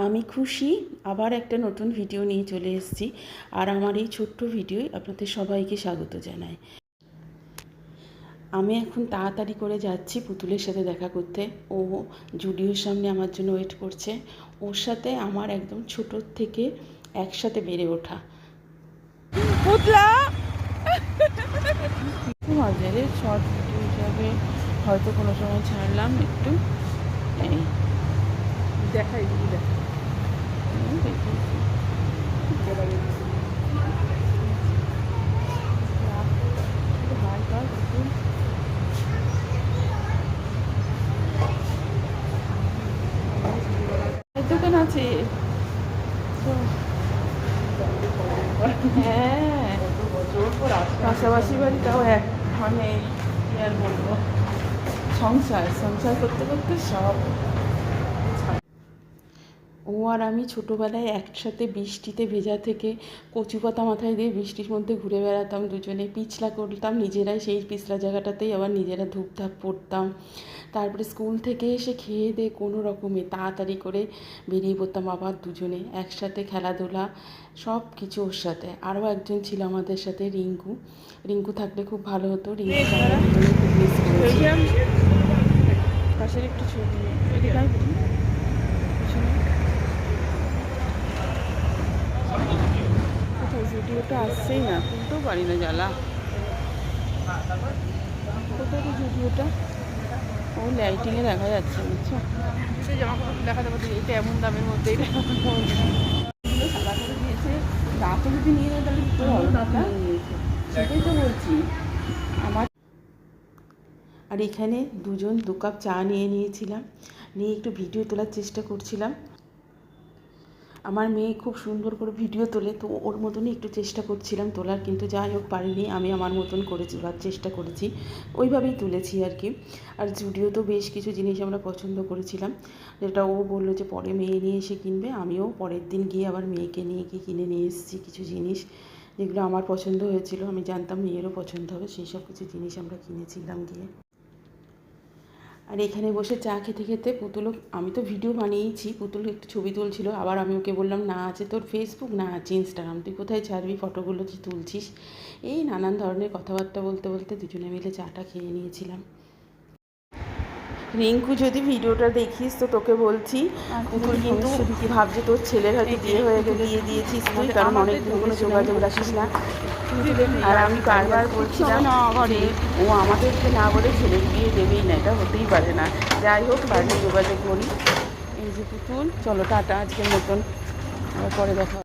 আমি খুশি আবার একটা নতুন ভিডিও নিয়ে চলে এসেছি। আর আমার এই ছোট্ট ভিডিওয় আপনাদের সবাইকে স্বাগত জানাই। আমি এখন তাড়াতাড়ি করে যাচ্ছি পুতুলের সাথে দেখা করতে। ও জুডিওর সামনে আমার জন্য ওয়েট করছে। ওর সাথে আমার একদম ছোটোর থেকে একসাথে বেড়ে ওঠা পুতলা। মজারে শর্ট ভিডিও হিসাবে হয়তো কোনো সময় ছাড়লাম একটু। এই দেখাই দেখা দোকান আছে। হ্যাঁ, পাশাপাশি বাড়িটাও এক মানে কি আর বলবো, সংসার করতে করতে সব। ও আর আমি ছোটোবেলায় একসাথে বৃষ্টিতে ভেজা থেকে কচু পাতা মাথায় দিয়ে বৃষ্টির মধ্যে ঘুরে বেড়াতাম, দুজনে পিছলা করতাম নিজেরাই, সেই পিছলা জায়গাটাতেই আবার নিজেরা ধূপধাপ পড়তাম। তারপরে স্কুল থেকে এসে খেয়ে দিয়ে কোনো রকমে তাড়াতাড়ি করে বেরিয়ে পড়তাম আবার দুজনে একসাথে, খেলাধুলা সব কিছু ওর সাথে। আরও একজন ছিল আমাদের সাথে, রিঙ্কু থাকলে খুব ভালো হতো। রিঙ্কু খুব মিস করেছি। পাশের একটু ছবি ভিডিওটা আসছেই না, তুলতেও পারি না, জ্বালা। কোথায় ভিডিওটা? ও লাইটিংয়ে দেখা যাচ্ছে, বুঝছো? জামা কাপড় দেখাতে পারছি, এটা এমন দামের মধ্যে, এটা সাদা করে দিয়েছে। দাঁতও যদি নিয়ে নেয় তাহলে দিতে হবে, সেটাই তো বলছি আমার। আর এখানে দুজন 2 কাপ চা নিয়ে নিয়েছিলাম, নিয়ে একটু ভিডিও তোলার চেষ্টা করছিলাম। আমার মেয়ে খুব সুন্দর করে ভিডিও তোলে, তো ওর মতনই একটু চেষ্টা করছিলাম তোলার, কিন্তু যাই হোক পারিনি। আমি আমার মতন করেছি বা চেষ্টা করেছি, ওইভাবেই তুলেছি আর কি। আর জুডিওতেও বেশ কিছু জিনিস আমরা পছন্দ করেছিলাম, যেটা ও বললো যে পরে মেয়ে নিয়ে এসে কিনবে। আমিও পরের দিন গিয়ে আবার মেয়েকে নিয়ে গিয়ে কিনে নিয়ে এসেছি কিছু জিনিস, যেগুলো আমার পছন্দ হয়েছিল। আমি জানতাম মেয়েরও পছন্দ হবে, সেই সব কিছু জিনিস আমরা কিনেছিলাম গিয়ে। আর এখানে বসে চা খেতে খেতে পুতুলও, আমি তো ভিডিও বানিয়েছি, পুতুল একটু ছবি তুলছিল। আবার আমি ওকে বললাম, না আছে তোর ফেসবুক, না আছে ইনস্টাগ্রাম, তুই কোথায় ছাড়বি ফটোগুলো যে তুলছিস? এই নানান ধরনের কথাবার্তা বলতে বলতে দুজনে মিলে চাটা খেয়ে নিয়েছিলাম। রিঙ্কু, যদি ভিডিওটা দেখিস তো তোকে বলছি, পুতুল কিন্তু ভাবছে তোর ছেলের হয়তো বিয়ে হয়ে গেলে বিয়ে দিয়েছিস তুই, কারণ অনেকদিন কোনো যোগাযোগ রাখিস না। আর আমি বারবার বলছিলাম যে ও আমাদেরকে না বলে ছেলের বিয়ে দেবেই না, এটা হতেই পারে না। যাই হোক, বাড়িতে যোগাযোগ করি। এই যে পুতুল, চলো টাটা আজকের মতন, আবার পরে দেখা।